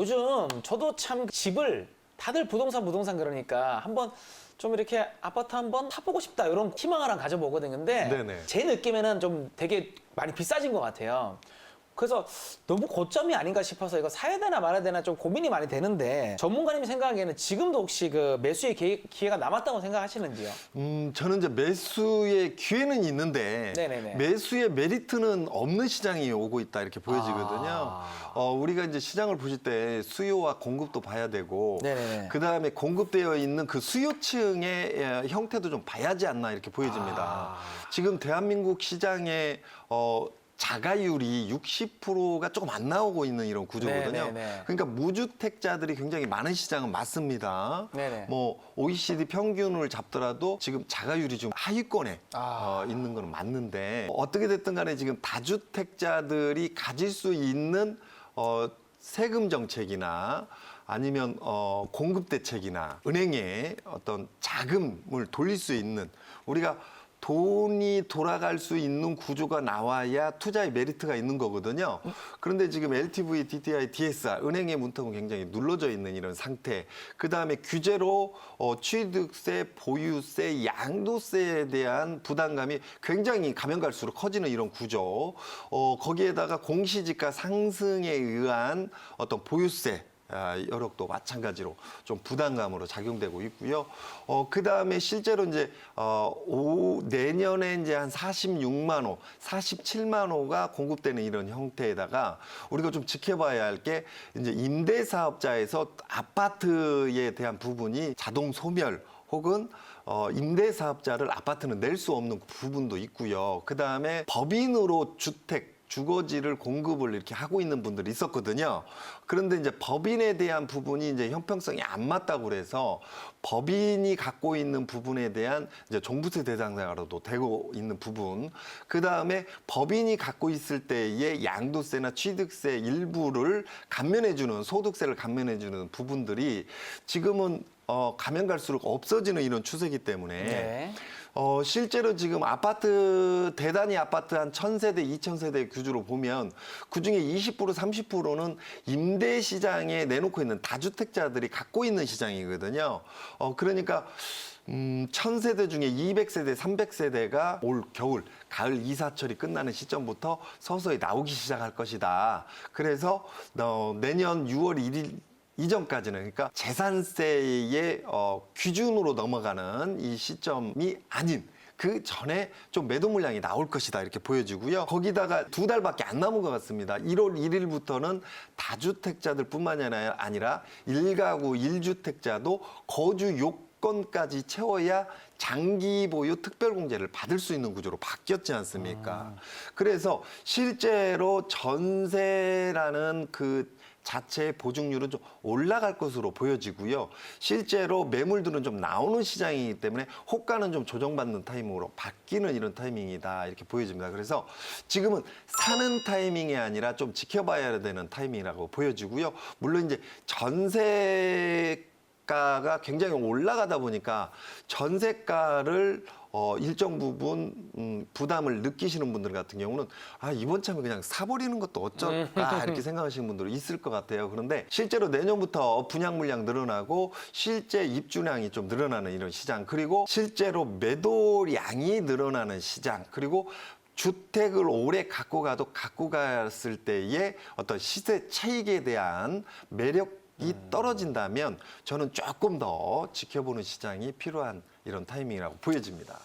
요즘 저도 참 집을 다들 부동산 그러니까 한번 좀 이렇게 아파트 한번 타보고 싶다 이런 희망을 한 가져보거든요. 근데 네네. 제 느낌에는 좀 되게 많이 비싸진 것 같아요. 그래서 너무 고점이 아닌가 싶어서 이거 사야 되나 말아야 되나 좀 고민이 많이 되는데 전문가님이 생각하기에는 지금도 혹시 그 매수의 기회가 남았다고 생각하시는지요? 저는 이제 매수의 기회는 있는데 네네네. 매수의 메리트는 없는 시장이 오고 있다 이렇게 보여지거든요. 아. 우리가 이제 시장을 보실 때 수요와 공급도 봐야 되고 네네네. 그 다음에 공급되어 있는 그 수요층의 형태도 좀 봐야지 않나 이렇게 보여집니다. 아. 지금 대한민국 시장에 자가율이 60%가 조금 안 나오고 있는 이런 구조거든요. 네네네. 그러니까 무주택자들이 굉장히 많은 시장은 맞습니다. 네네. 뭐 OECD 평균을 잡더라도 지금 자가율이 좀 하위권에 아. 있는 건 맞는데 어떻게 됐든 간에 지금 다주택자들이 가질 수 있는 세금 정책이나 아니면 공급 대책이나 은행에 어떤 자금을 돌릴 수 있는 우리가 돈이 돌아갈 수 있는 구조가 나와야 투자의 메리트가 있는 거거든요. 그런데 지금 LTV, DTI, DSR, 은행의 문턱은 굉장히 눌러져 있는 이런 상태. 그다음에 규제로 취득세, 보유세, 양도세에 대한 부담감이 굉장히 가면 갈수록 커지는 이런 구조. 거기에다가 공시지가 상승에 의한 어떤 보유세, 여력도 마찬가지로 좀 부담감으로 작용되고 있고요. 그 다음에 실제로 이제 내년에 이제 한 46만 호, 47만 호가 공급되는 이런 형태에다가 우리가 좀 지켜봐야 할 게 이제 임대사업자에서 아파트에 대한 부분이 자동 소멸 혹은 임대사업자를 아파트는 낼 수 없는 부분도 있고요. 그 다음에 법인으로 주거지를 공급을 이렇게 하고 있는 분들이 있었거든요. 그런데 이제 법인에 대한 부분이 이제 형평성이 안 맞다고 그래서 법인이 갖고 있는 부분에 대한 이제 종부세 대상자로도 되고 있는 부분. 그 다음에 법인이 갖고 있을 때의 양도세나 취득세 일부를 감면해주는 소득세를 감면해주는 부분들이 지금은 가면 갈수록 없어지는 이런 추세이기 때문에 네. 실제로 지금 대단히 아파트 한 1000세대, 2000세대 규주로 보면 그중에 20%, 30%는 임대 시장에 내놓고 있는 다주택자들이 갖고 있는 시장이거든요. 그러니까 1000세대 중에 200세대, 300세대가 올 겨울, 가을 이사철이 끝나는 시점부터 서서히 나오기 시작할 것이다. 그래서 내년 6월 1일 이전까지는 그러니까 재산세의 기준으로 넘어가는 이 시점이 아닌 그 전에 좀 매도 물량이 나올 것이다 이렇게 보여지고요. 거기다가 2달밖에 안 남은 것 같습니다. 1월 1일부터는 다주택자들뿐만이 아니라 1가구 1주택자도 거주 요건까지 채워야 장기 보유 특별공제를 받을 수 있는 구조로 바뀌었지 않습니까? 그래서 실제로 전세라는 그 자체의 보증률은 좀 올라갈 것으로 보여지고요. 실제로 매물들은 좀 나오는 시장이기 때문에 호가는 좀 조정받는 타이밍으로 바뀌는 이런 타이밍이다 이렇게 보여집니다. 그래서 지금은 사는 타이밍이 아니라 좀 지켜봐야 되는 타이밍이라고 보여지고요. 물론 이제 전세가가 굉장히 올라가다 보니까 전세가를 일정 부분 부담을 느끼시는 분들 같은 경우는 이번 참에 그냥 사버리는 것도 어쩔까 이렇게 생각하시는 분들이 있을 것 같아요. 그런데 실제로 내년부터 분양 물량 늘어나고 실제 입주량이 좀 늘어나는 이런 시장, 그리고 실제로 매도량이 늘어나는 시장, 그리고 주택을 오래 갖고 갔을 때의 어떤 시세 차익에 대한 매력이 떨어진다면 저는 조금 더 지켜보는 시장이 필요한 이런 타이밍이라고 보여집니다.